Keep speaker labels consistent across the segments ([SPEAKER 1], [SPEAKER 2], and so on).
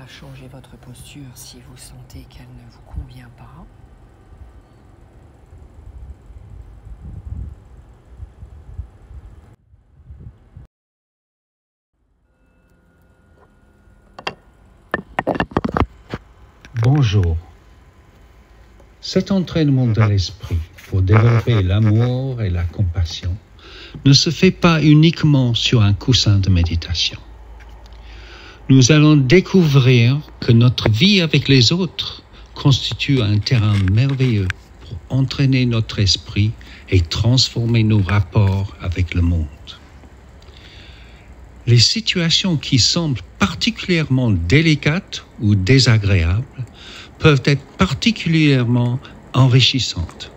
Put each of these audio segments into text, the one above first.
[SPEAKER 1] changer votre posture si vous sentez qu'elle ne vous convient pas.
[SPEAKER 2] Bonjour. Cet entraînement de l'esprit pour développer l'amour et la compassion ne se fait pas uniquement sur un coussin de méditation. Nous allons découvrir que notre vie avec les autres constitue un terrain merveilleux pour entraîner notre esprit et transformer nos rapports avec le monde. Les situations qui semblent particulièrement délicates ou désagréables peuvent être particulièrement enrichissantes.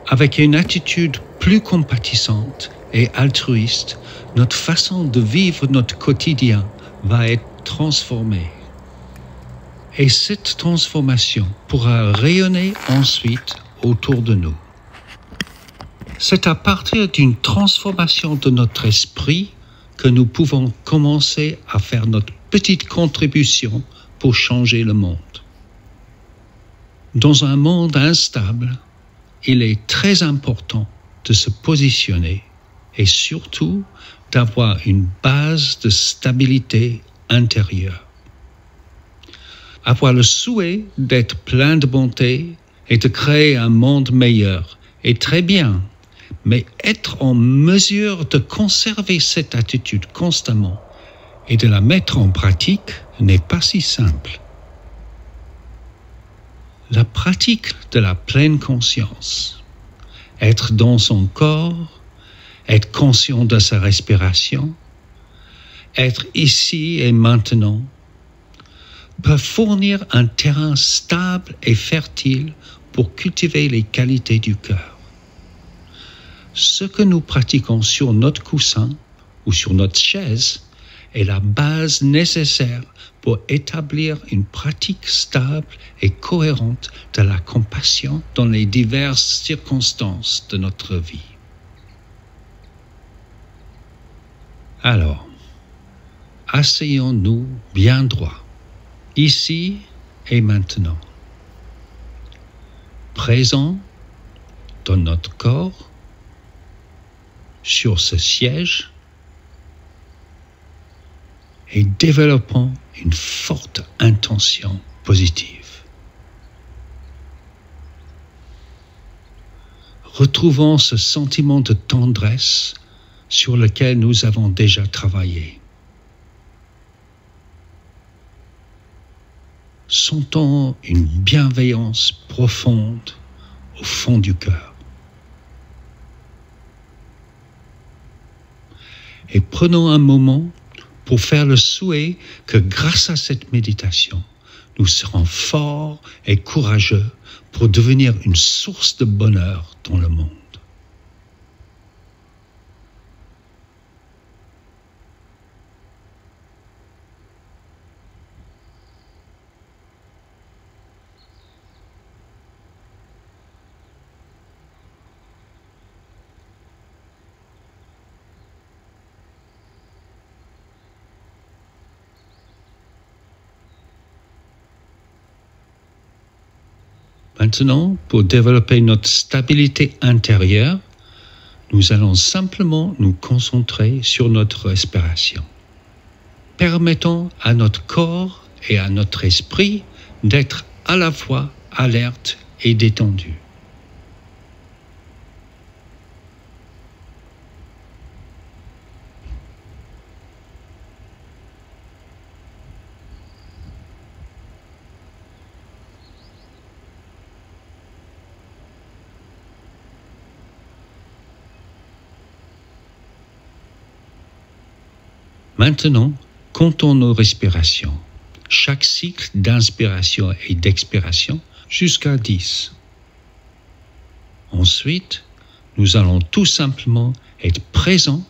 [SPEAKER 2] Avec une attitude plus compatissante et altruiste, notre façon de vivre notre quotidien va être transformée. Et cette transformation pourra rayonner ensuite autour de nous. C'est à partir d'une transformation de notre esprit que nous pouvons commencer à faire notre petite contribution pour changer le monde. Dans un monde instable, il est très important de se positionner et surtout d'avoir une base de stabilité intérieure. Avoir le souhait d'être plein de bonté et de créer un monde meilleur est très bien, mais être en mesure de conserver cette attitude constamment et de la mettre en pratique n'est pas si simple. La pratique de la pleine conscience, être dans son corps, être conscient de sa respiration, être ici et maintenant, peut fournir un terrain stable et fertile pour cultiver les qualités du cœur. Ce que nous pratiquons sur notre coussin ou sur notre chaise est la base nécessaire pour établir une pratique stable et cohérente de la compassion dans les diverses circonstances de notre vie. Alors, asseyons-nous bien droit, ici et maintenant, présents dans notre corps, sur ce siège, et développons une forte intention positive. Retrouvons ce sentiment de tendresse sur lequel nous avons déjà travaillé. Sentons une bienveillance profonde au fond du cœur. Et prenons un moment pour faire le souhait que grâce à cette méditation, nous serons forts et courageux pour devenir une source de bonheur dans le monde. Maintenant, pour développer notre stabilité intérieure, nous allons simplement nous concentrer sur notre respiration. Permettons à notre corps et à notre esprit d'être à la fois alertes et détendus. Maintenant, comptons nos respirations, chaque cycle d'inspiration et d'expiration jusqu'à 10. Ensuite, nous allons tout simplement être présents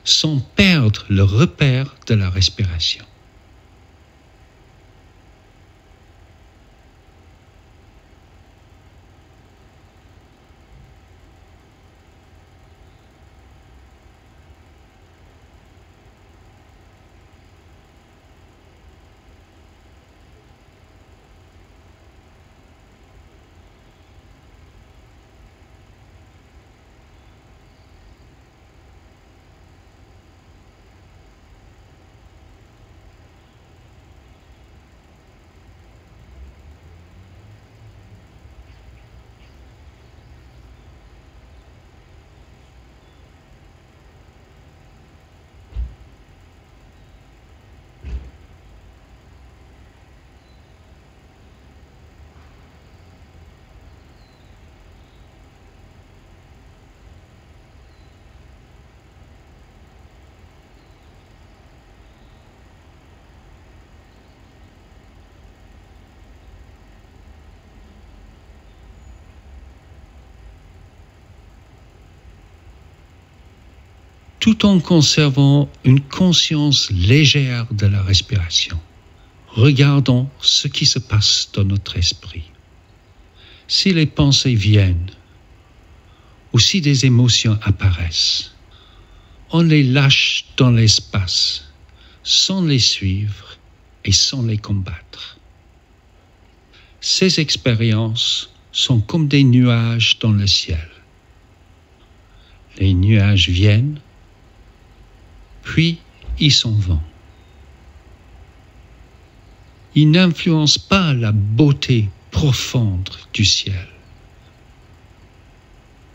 [SPEAKER 2] sans perdre le repère de la respiration. tout en conservant une conscience légère de la respiration. Regardons ce qui se passe dans notre esprit. Si les pensées viennent, ou si des émotions apparaissent, on les lâche dans l'espace, sans les suivre et sans les combattre. Ces expériences sont comme des nuages dans le ciel. Les nuages viennent, puis ils s'en vont. Ils n'influencent pas la beauté profonde du ciel.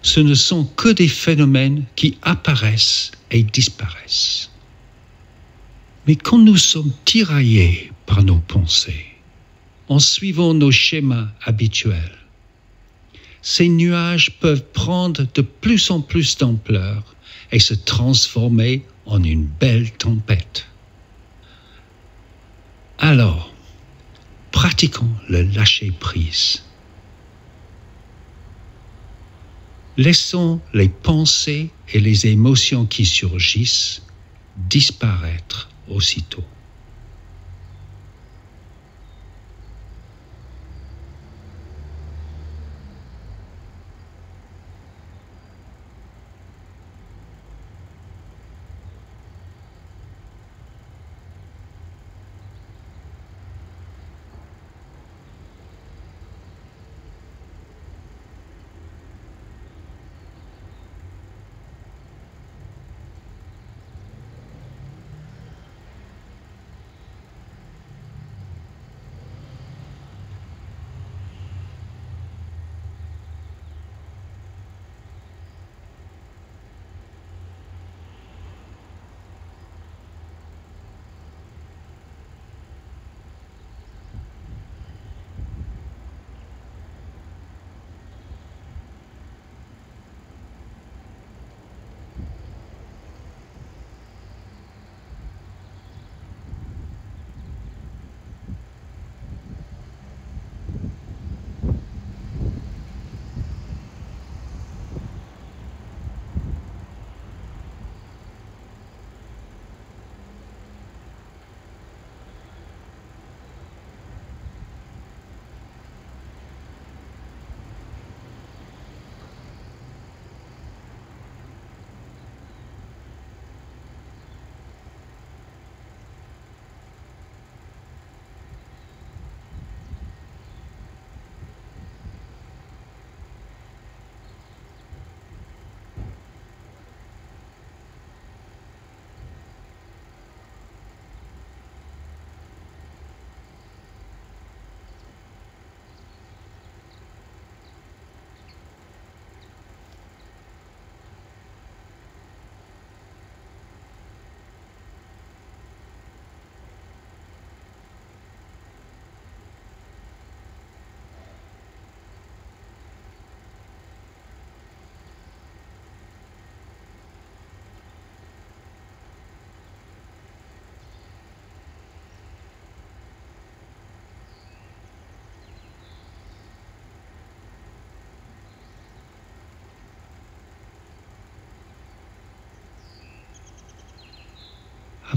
[SPEAKER 2] Ce ne sont que des phénomènes qui apparaissent et disparaissent. Mais quand nous sommes tiraillés par nos pensées, en suivant nos schémas habituels, ces nuages peuvent prendre de plus en plus d'ampleur et se transformer en une belle tempête. Alors, pratiquons le lâcher-prise. Laissons les pensées et les émotions qui surgissent disparaître aussitôt.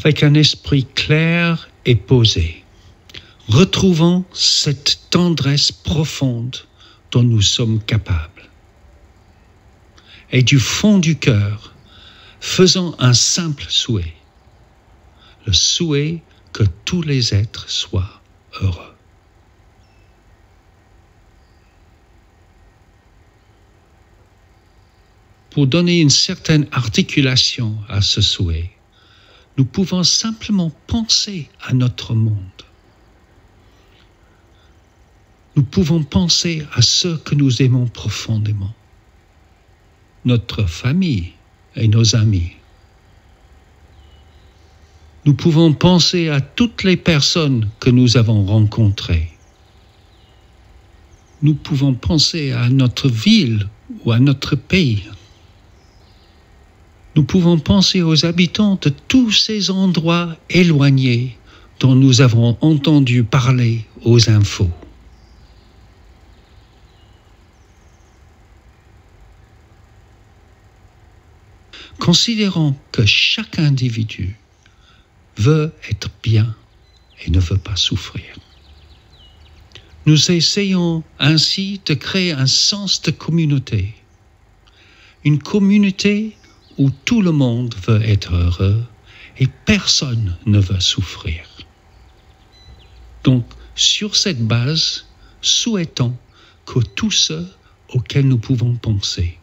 [SPEAKER 2] Avec un esprit clair et posé, retrouvons cette tendresse profonde dont nous sommes capables. Et du fond du cœur, faisons un simple souhait, le souhait que tous les êtres soient heureux. Pour donner une certaine articulation à ce souhait, nous pouvons simplement penser à notre monde. Nous pouvons penser à ceux que nous aimons profondément, notre famille et nos amis. Nous pouvons penser à toutes les personnes que nous avons rencontrées. Nous pouvons penser à notre ville ou à notre pays. Nous pouvons penser aux habitants de tous ces endroits éloignés dont nous avons entendu parler aux infos. considérons que chaque individu veut être bien et ne veut pas souffrir. Nous essayons ainsi de créer un sens de communauté. Une communauté où tout le monde veut être heureux et personne ne veut souffrir. Donc, sur cette base, souhaitons que tous ceux auxquels nous pouvons penser,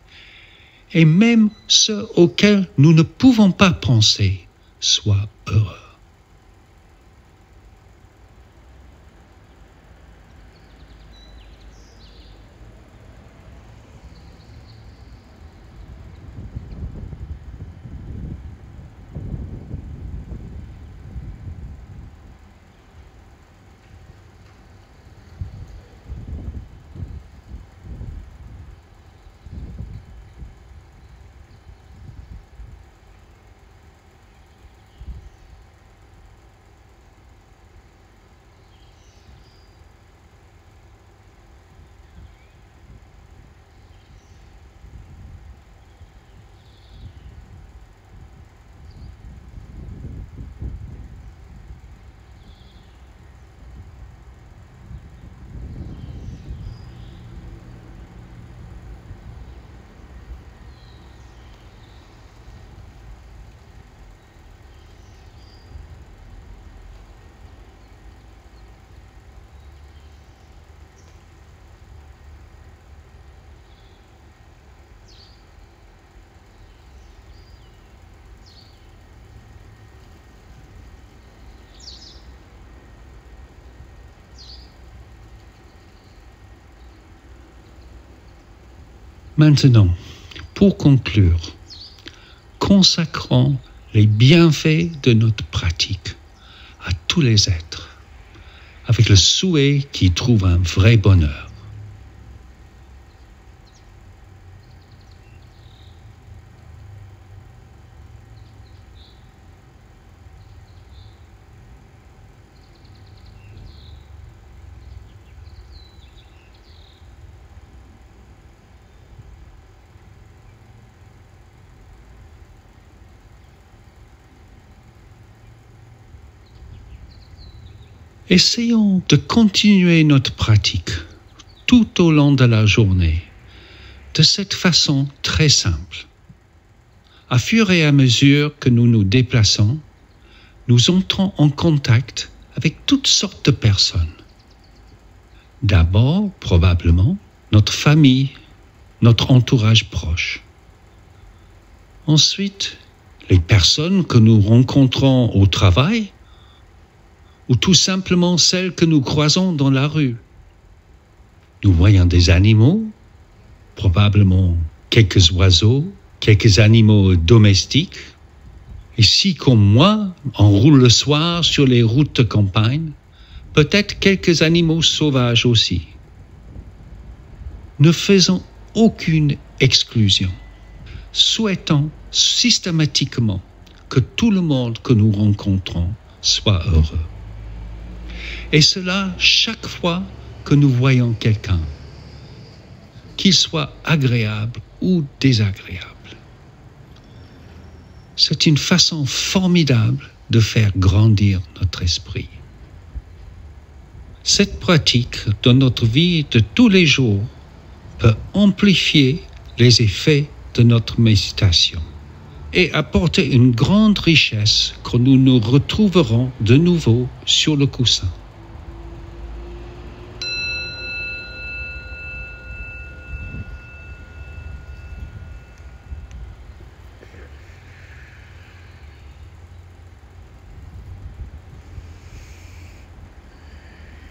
[SPEAKER 2] et même ceux auxquels nous ne pouvons pas penser, soient heureux. Maintenant, pour conclure, consacrons les bienfaits de notre pratique à tous les êtres, avec le souhait qu'ils trouvent un vrai bonheur. Essayons de continuer notre pratique tout au long de la journée, de cette façon très simple. À fur et à mesure que nous nous déplaçons, nous entrons en contact avec toutes sortes de personnes. D'abord, probablement, notre famille, notre entourage proche. Ensuite, les personnes que nous rencontrons au travail, ou tout simplement celles que nous croisons dans la rue. Nous voyons des animaux, probablement quelques oiseaux, quelques animaux domestiques. Et si, comme moi, on roule le soir sur les routes de campagne, peut-être quelques animaux sauvages aussi. Ne faisons aucune exclusion. Souhaitons systématiquement que tout le monde que nous rencontrons soit heureux. Et cela chaque fois que nous voyons quelqu'un, qu'il soit agréable ou désagréable. C'est une façon formidable de faire grandir notre esprit. Cette pratique dans notre vie de tous les jours peut amplifier les effets de notre méditation et apporter une grande richesse quand nous nous retrouverons de nouveau sur le coussin.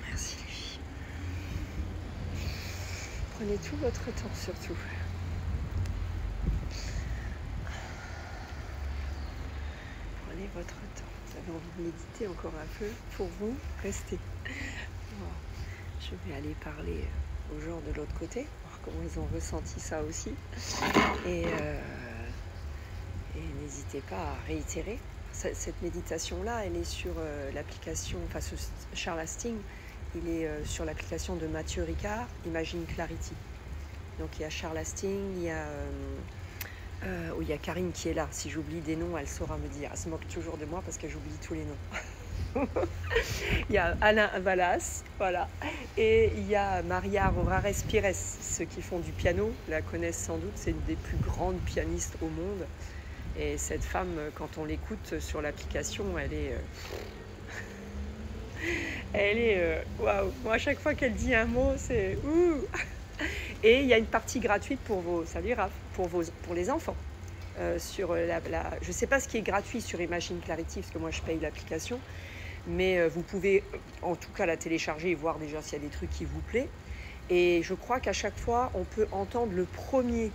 [SPEAKER 1] Merci les filles. Prenez tout votre temps surtout. Prenez votre temps. Vous avez envie de méditer encore un peu pour vous, restez. Bon, je vais aller parler aux gens de l'autre côté, voir comment ils ont ressenti ça aussi. Et n'hésitez pas à réitérer. Cette méditation-là, elle est sur l'application, enfin Charles Hastings, il est sur l'application de Mathieu Ricard, Imagine Clarity. Donc il y a Charles Hastings, il y a Oh, il y a Karine qui est là. Si j'oublie des noms, elle saura me dire. Elle se moque toujours de moi parce que j'oublie tous les noms. Il y a Alain Valas, voilà. Et il y a Maria Rorares Pires. Ceux qui font du piano la connaissent sans doute. C'est une des plus grandes pianistes au monde. Et cette femme, quand on l'écoute sur l'application, elle est waouh. Moi, à chaque fois qu'elle dit un mot, c'est ouh. Et il y a une partie gratuite pour vos, salut Raph, pour les enfants. Sur je ne sais pas ce qui est gratuit sur Imagine Clarity, parce que moi je paye l'application, mais vous pouvez en tout cas la télécharger et voir déjà s'il y a des trucs qui vous plaisent. Et je crois qu'à chaque fois, on peut entendre le premier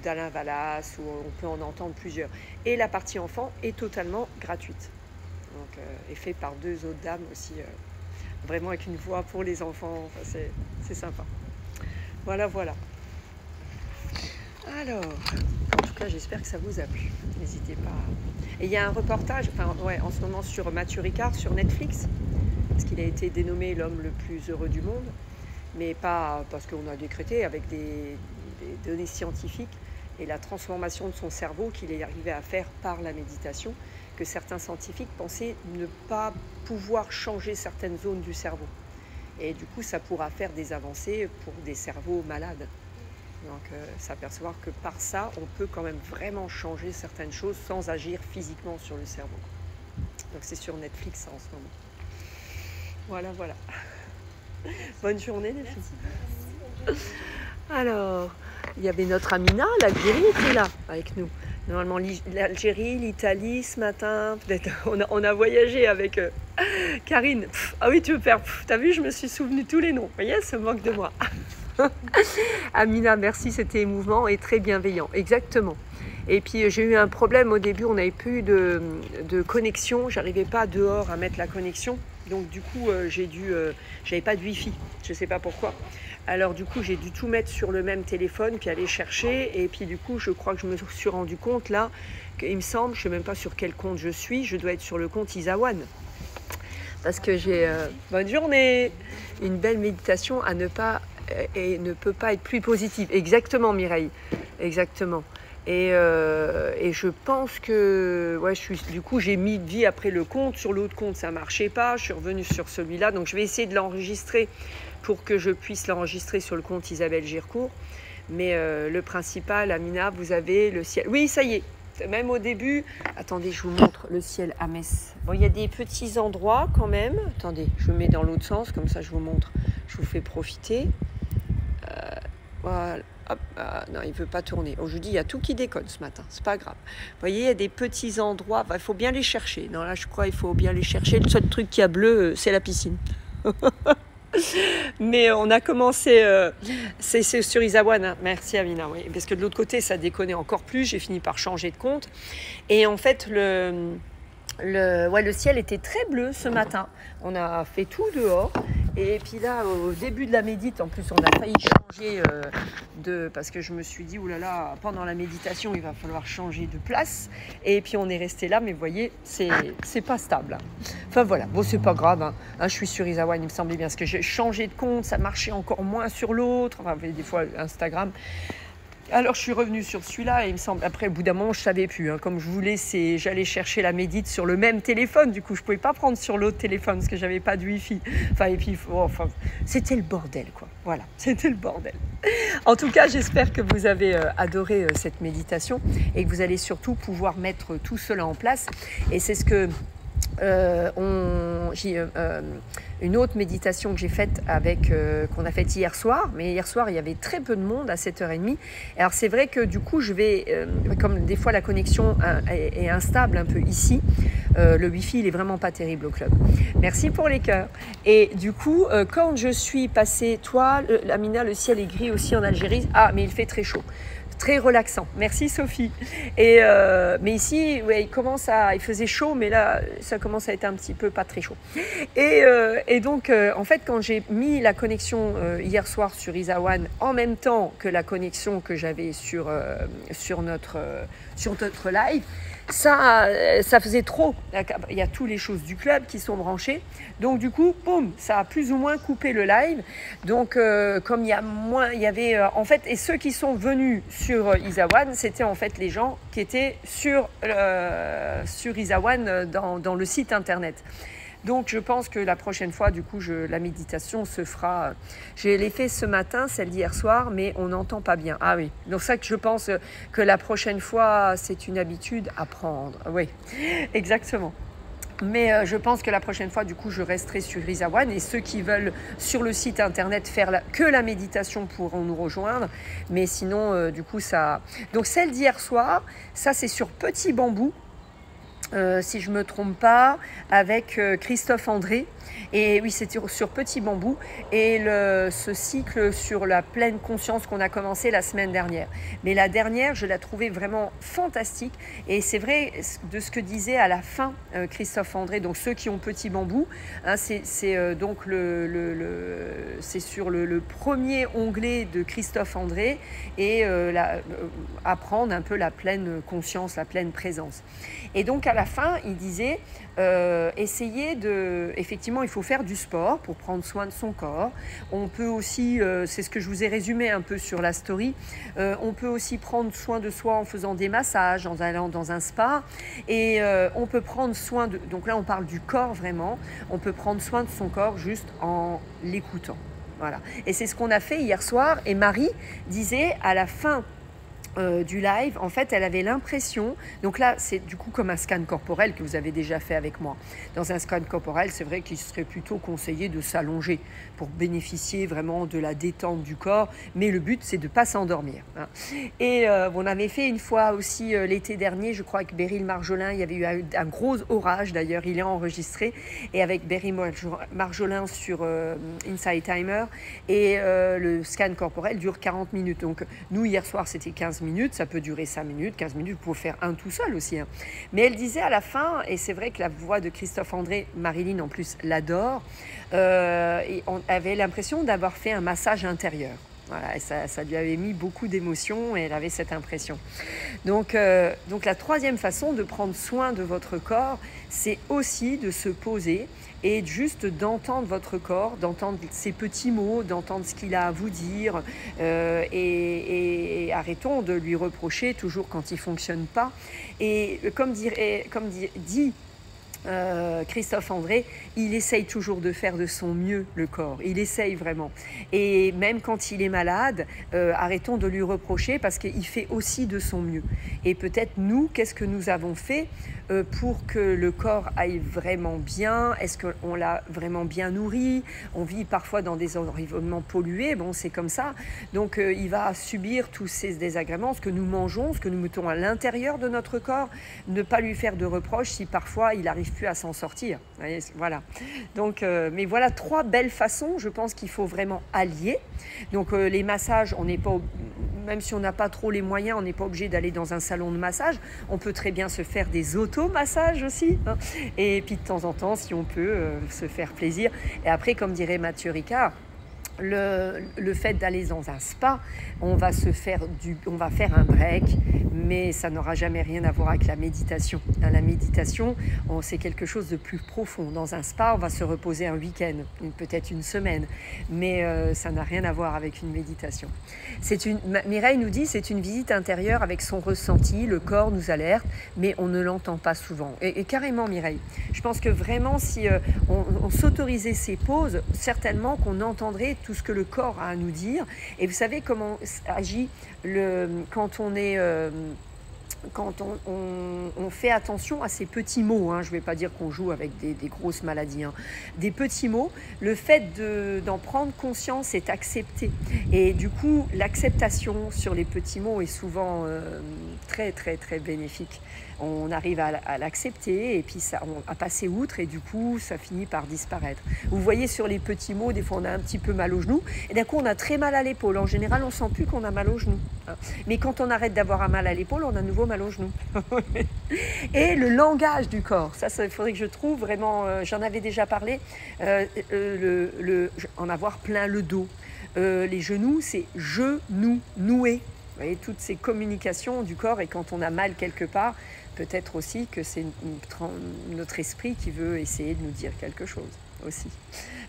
[SPEAKER 1] d'Alain Valas, ou on peut en entendre plusieurs. Et la partie enfant est totalement gratuite. Donc, est fait par 2 autres dames aussi, vraiment avec une voix pour les enfants. Enfin, c'est sympa. Voilà, voilà. Alors, en tout cas, j'espère que ça vous a plu. N'hésitez pas. Et il y a un reportage, en ce moment sur Mathieu Ricard sur Netflix, parce qu'il a été dénommé l'homme le plus heureux du monde, mais pas parce qu'on a décrété, avec des données scientifiques et la transformation de son cerveau qu'il est arrivé à faire par la méditation, que certains scientifiques pensaient ne pas pouvoir changer certaines zones du cerveau. Et du coup, ça pourra faire des avancées pour des cerveaux malades. Donc, s'apercevoir que par ça, on peut quand même vraiment changer certaines choses sans agir physiquement sur le cerveau. Donc, c'est sur Netflix en ce moment. Voilà, voilà. Bonne journée, les filles. Alors, il y avait notre Amina, l'Algérie, qui est là avec nous. Normalement, l'Algérie, l'Italie, ce matin, peut-être on a voyagé avec Karine. Ah oui, tu veux faire. T'as vu, je me suis souvenu tous les noms. Vous voyez, elle se moque de moi. Amina, merci, c'était émouvant et très bienveillant. Exactement. Et puis j'ai eu un problème au début, on n'avait plus de connexion, j'arrivais pas dehors à mettre la connexion. Donc du coup, j'avais pas de wifi, je sais pas pourquoi. Alors du coup, j'ai dû tout mettre sur le même téléphone, puis aller chercher. Et puis du coup, je crois que je me suis rendu compte là, qu'il me semble, je sais même pas sur quel compte je dois être sur le compte Isawan. Parce que j'ai, bonne journée, une belle méditation à ne peut pas être plus positive. Exactement, Mireille, exactement. Et je pense que du coup j'ai mis vie après le compte. Sur l'autre compte ça marchait pas, je suis revenue sur celui-là, donc je vais essayer de l'enregistrer pour que je puisse l'enregistrer sur le compte Isabelle Gircourt. Mais le principal, Amina, vous avez le ciel. Oui, ça y est, même au début. Attendez, je vous montre le ciel à Metz. Bon, il y a des petits endroits quand même. Attendez, je mets dans l'autre sens, comme ça je vous montre, je vous fais profiter. Voilà. Hop, non, il ne veut pas tourner. Oh, je vous dis, il y a tout qui déconne ce matin. C'est pas grave. Vous voyez, il y a des petits endroits. Il faut bien les chercher. Non, là, je crois qu'il faut bien les chercher. Le seul truc qui a bleu, c'est la piscine. Mais on a commencé. C'est sur Isawan. Hein. Merci, Amina. Oui. Parce que de l'autre côté, ça déconnait encore plus. J'ai fini par changer de compte. Et en fait, le ciel était très bleu ce matin. On a fait tout dehors. Et puis là, au début de la médite, en plus, on a failli changer parce que je me suis dit, oulala, pendant la méditation, il va falloir changer de place. Et puis, on est resté là, mais vous voyez, c'est pas stable. Enfin, voilà. Bon, c'est pas grave. Hein. Je suis sur Isawan, il me semblait bien. Parce que j'ai changé de compte, ça marchait encore moins sur l'autre. Enfin, vous voyez, des fois, Instagram. Alors je suis revenue sur celui-là et il me semble, après au bout d'un moment je savais plus, hein, comme je voulais, j'allais chercher la médite sur le même téléphone, du coup je pouvais pas prendre sur l'autre téléphone parce que j'avais pas de wifi, c'était le bordel quoi, voilà, c'était le bordel. En tout cas j'espère que vous avez adoré cette méditation et que vous allez surtout pouvoir mettre tout cela en place, et c'est ce que une autre méditation que j'ai faite qu'on a faite hier soir, mais hier soir il y avait très peu de monde à 7h30. Alors c'est vrai que du coup je vais, comme des fois la connexion est instable un peu ici, le wifi il est vraiment pas terrible au club. Merci pour les cœurs. Et du coup quand je suis passée, toi Amina, le ciel est gris aussi en Algérie, mais il fait très chaud. Très relaxant. Merci Sophie. Mais ici, ouais, il faisait chaud, mais là, ça commence à être un petit peu pas très chaud. Et donc, en fait, quand j'ai mis la connexion hier soir sur Isawan, en même temps que la connexion que j'avais sur notre live, ça faisait trop. Il y a toutes les choses du club qui sont branchées. Donc du coup, boum, ça a plus ou moins coupé le live. Donc comme il y a moins, il y avait en fait, et ceux qui sont venus sur Isawan, c'était en fait les gens qui étaient sur Isawan dans le site internet. Donc je pense que la prochaine fois, du coup, la méditation se fera. Je l'ai fait ce matin, celle d'hier soir, mais on n'entend pas bien. Ah oui, donc ça que je pense que la prochaine fois, c'est une habitude à prendre. Oui, exactement. Mais je pense que la prochaine fois, du coup, je resterai sur Isawan et ceux qui veulent sur le site internet faire que la méditation pourront nous rejoindre. Mais sinon, du coup, ça. Donc celle d'hier soir, ça c'est sur Petit Bambou. Si je ne me trompe pas, avec Christophe André. Et oui, c'était sur Petit Bambou. Et ce cycle sur la pleine conscience qu'on a commencé la semaine dernière. Mais la dernière, je la trouvais vraiment fantastique. Et c'est vrai de ce que disait à la fin Christophe André. Donc ceux qui ont Petit Bambou, hein, c'est donc c'est sur le premier onglet de Christophe André et apprendre un peu la pleine conscience, la pleine présence. Et donc à la fin, il disait effectivement, il faut faire du sport pour prendre soin de son corps. On peut aussi, c'est ce que je vous ai résumé un peu sur la story, on peut aussi prendre soin de soi en faisant des massages, en allant dans un spa. Et on peut prendre soin de... Donc là, on parle du corps vraiment. On peut prendre soin de son corps juste en l'écoutant. Voilà. Et c'est ce qu'on a fait hier soir. Et Marie disait à la fin du live, en fait, elle avait l'impression, donc là, c'est du coup comme un scan corporel que vous avez déjà fait avec moi. Dans un scan corporel, c'est vrai qu'il serait plutôt conseillé de s'allonger pour bénéficier vraiment de la détente du corps, mais le but, c'est de ne pas s'endormir. Hein. Et on avait fait une fois aussi l'été dernier, je crois, avec Beryl Marjolin, il y avait eu un gros orage, d'ailleurs, il est enregistré, et avec Beryl Marjolin sur Inside Timer, et le scan corporel dure 40 minutes. Donc, nous, hier soir, c'était 15 minutes, ça peut durer 5 minutes, 15 minutes, vous pouvez faire un tout seul aussi. Hein. Mais elle disait à la fin, et c'est vrai que la voix de Christophe André, Marilyn en plus l'adore, et on avait l'impression d'avoir fait un massage intérieur. Voilà, et ça lui avait mis beaucoup d'émotions et elle avait cette impression. Donc la troisième façon de prendre soin de votre corps, c'est aussi de se poser et juste d'entendre votre corps, d'entendre ses petits mots, d'entendre ce qu'il a à vous dire et arrêtons de lui reprocher toujours quand il ne fonctionne pas. Et comme dit Christophe André, il essaye toujours de faire de son mieux le corps, il essaye vraiment. Et même quand il est malade, arrêtons de lui reprocher parce qu'il fait aussi de son mieux. Et peut-être nous, qu'est-ce que nous avons fait pour que le corps aille vraiment bien? Est-ce qu'on l'a vraiment bien nourri? On vit parfois dans des environnements pollués, bon c'est comme ça. Donc il va subir tous ces désagréments, ce que nous mangeons, ce que nous mettons à l'intérieur de notre corps, ne pas lui faire de reproches si parfois il n'arrive plus à s'en sortir. Vous voyez, voilà. Donc, mais voilà 3 belles façons, je pense qu'il faut vraiment allier. Donc les massages, on n'est pas... Même si on n'a pas trop les moyens, on n'est pas obligé d'aller dans un salon de massage. On peut très bien se faire des automassages aussi. Hein. Et puis de temps en temps, si on peut, se faire plaisir. Et après, comme dirait Mathieu Ricard, le fait d'aller dans un spa, on va faire un break, mais ça n'aura jamais rien à voir avec la méditation. La méditation, c'est quelque chose de plus profond. Dans un spa, on va se reposer un week-end, peut-être une semaine, mais ça n'a rien à voir avec une méditation. Mireille nous dit, c'est une visite intérieure avec son ressenti, le corps nous alerte, mais on ne l'entend pas souvent. Et carrément, Mireille, je pense que vraiment, si on s'autorisait ces pauses, certainement qu'on entendrait tout ce que le corps a à nous dire. Et vous savez comment agit quand on est... quand on fait attention à ces petits mots, hein, je ne vais pas dire qu'on joue avec des grosses maladies, hein, des petits mots, le fait d'en prendre conscience est accepté. Et du coup, l'acceptation sur les petits mots est souvent très, très, très bénéfique. On arrive à l'accepter et puis à passer outre et du coup, ça finit par disparaître. Vous voyez, sur les petits mots, des fois, on a un petit peu mal au genou et d'un coup, on a très mal à l'épaule. En général, on ne sent plus qu'on a mal au genou. Hein. Mais quand on arrête d'avoir un mal à l'épaule, on a à nouveau mal au genou. Et le langage du corps, ça, il faudrait que je trouve vraiment, j'en avais déjà parlé, en avoir plein le dos. Les genoux, c'est genou, noué. Vous voyez, toutes ces communications du corps et quand on a mal quelque part, peut-être aussi que c'est notre esprit qui veut essayer de nous dire quelque chose aussi.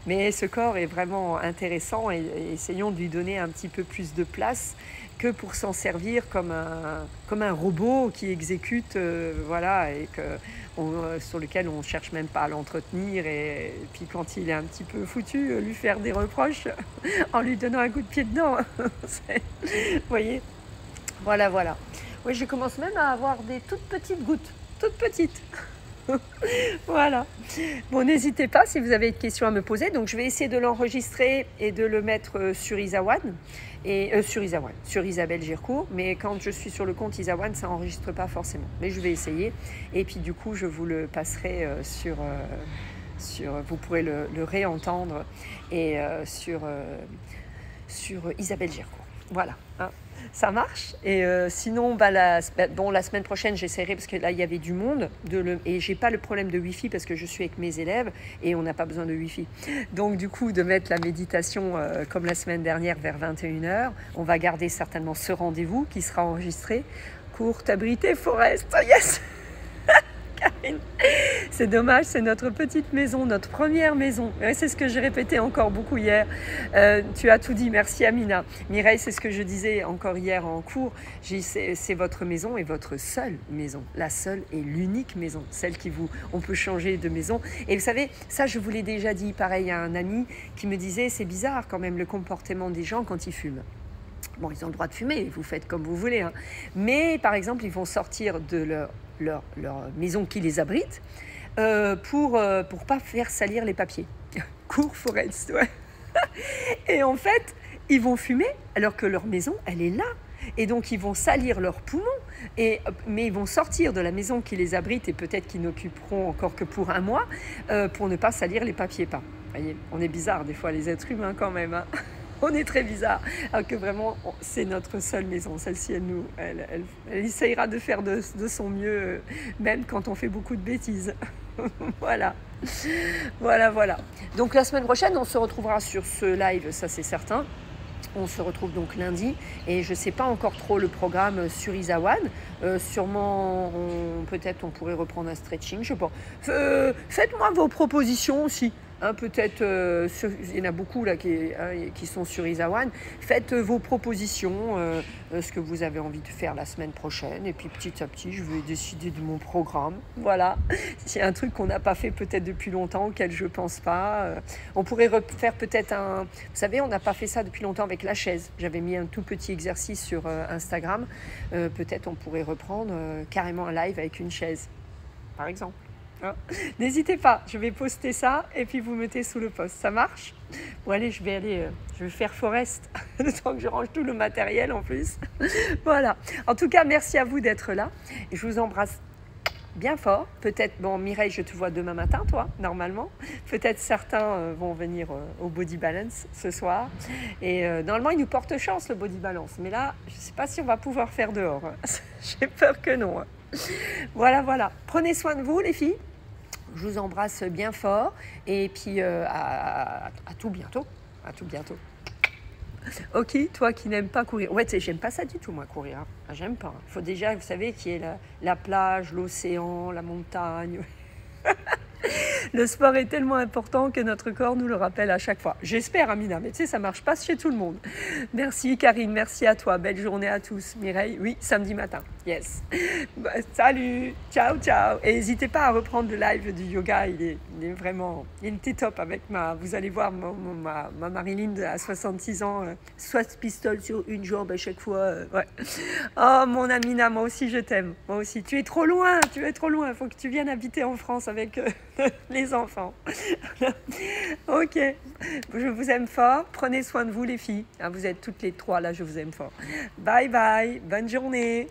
[SPEAKER 1] Mais ce corps est vraiment intéressant et essayons de lui donner un petit peu plus de place que pour s'en servir comme un robot qui exécute, voilà, et sur lequel on ne cherche même pas à l'entretenir. Et puis quand il est un petit peu foutu, lui faire des reproches en lui donnant un coup de pied dedans. Vous voyez? Voilà, voilà. Oui, je commence même à avoir des toutes petites gouttes, toutes petites. Voilà. Bon, n'hésitez pas si vous avez des questions à me poser. Donc, je vais essayer de l'enregistrer et de le mettre sur Isawan, sur Isabelle Gircourt. Mais quand je suis sur le compte Isawan, ça n'enregistre pas forcément. Mais je vais essayer. Et puis, du coup, je vous le passerai vous pourrez le réentendre et sur Isabelle Gircourt. Voilà. Hein. Ça marche. Et sinon, la semaine prochaine, j'essaierai, parce que là, il y avait du monde, et j'ai pas le problème de Wi-Fi parce que je suis avec mes élèves et on n'a pas besoin de Wi-Fi. Donc, du coup, de mettre la méditation comme la semaine dernière vers 21h, on va garder certainement ce rendez-vous qui sera enregistré. Courte abrité Forest. Yes! Karine. C'est dommage, c'est notre petite maison, notre première maison. Ouais, c'est ce que j'ai répété encore beaucoup hier. Tu as tout dit, merci Amina. Mireille, c'est ce que je disais encore hier en cours. C'est votre maison et votre seule maison. La seule et l'unique maison. Celle on peut changer de maison. Et vous savez, ça je vous l'ai déjà dit, pareil à un ami qui me disait, c'est bizarre quand même le comportement des gens quand ils fument. Bon, ils ont le droit de fumer, vous faites comme vous voulez. Hein. Mais par exemple, ils vont sortir de leur maison qui les abrite pour pas faire salir les papiers. Cours Forest, ouais. Et en fait, ils vont fumer alors que leur maison, elle est là. Et donc, ils vont salir leurs poumons, mais ils vont sortir de la maison qui les abrite et peut-être qu'ils n'occuperont encore que pour un mois pour ne pas salir les papiers peints. Vous voyez, on est bizarre des fois, les êtres humains quand même. Hein. On est très bizarre, alors que vraiment, c'est notre seule maison. Celle-ci, elle essayera de faire de son mieux, même quand on fait beaucoup de bêtises. Voilà. Voilà. Donc la semaine prochaine, on se retrouvera sur ce live, ça c'est certain. On se retrouve donc lundi et je ne sais pas encore trop le programme sur Isawan. Sûrement, peut-être on pourrait reprendre un stretching, je sais pas. Faites-moi vos propositions aussi. Hein, peut-être, il y en a beaucoup là qui sont sur Isawan. Faites vos propositions, ce que vous avez envie de faire la semaine prochaine. Et puis petit à petit, je vais décider de mon programme. Voilà. S'il y a un truc qu'on n'a pas fait peut-être depuis longtemps, auquel je ne pense pas. On pourrait refaire peut-être Vous savez, on n'a pas fait ça depuis longtemps avec la chaise. J'avais mis un tout petit exercice sur Instagram. Peut-être on pourrait reprendre carrément un live avec une chaise, par exemple. Hein. N'hésitez pas, je vais poster ça et puis vous mettez sous le post. Ça marche? Bon allez, je vais faire Forest, le temps que je range tout le matériel en plus. Voilà. En tout cas, merci à vous d'être là. Je vous embrasse bien fort. Peut-être, bon Mireille, je te vois demain matin, toi, normalement. Peut-être certains vont venir au Body Balance ce soir. Et normalement, il nous porte chance, le Body Balance. Mais là, je ne sais pas si on va pouvoir faire dehors. J'ai peur que non. Voilà. Prenez soin de vous, les filles. Je vous embrasse bien fort et puis à tout bientôt. À tout bientôt. Ok, toi qui n'aimes pas courir. Ouais, tu sais, j'aime pas ça du tout, moi, courir. Hein. J'aime pas. Il faut déjà, vous savez, qu'il y ait la plage, l'océan, la montagne. Le sport est tellement important que notre corps nous le rappelle à chaque fois. J'espère, Amina, mais tu sais, ça marche pas chez tout le monde. Merci, Karine, merci à toi. Belle journée à tous. Mireille, oui, samedi matin. Yes. Bah, salut, ciao. Et n'hésitez pas à reprendre le live du yoga. Il est vraiment, il était top avec vous allez voir ma Marilyn à 66 ans, soit pistole sur une jambe à chaque fois. Ouais. Oh, mon Amina, moi aussi je t'aime. Moi aussi. Tu es trop loin. Il faut que tu viennes habiter en France avec les enfants. Ok. Je vous aime fort. Prenez soin de vous, les filles. Vous êtes toutes les trois là, je vous aime fort. Bye. Bonne journée.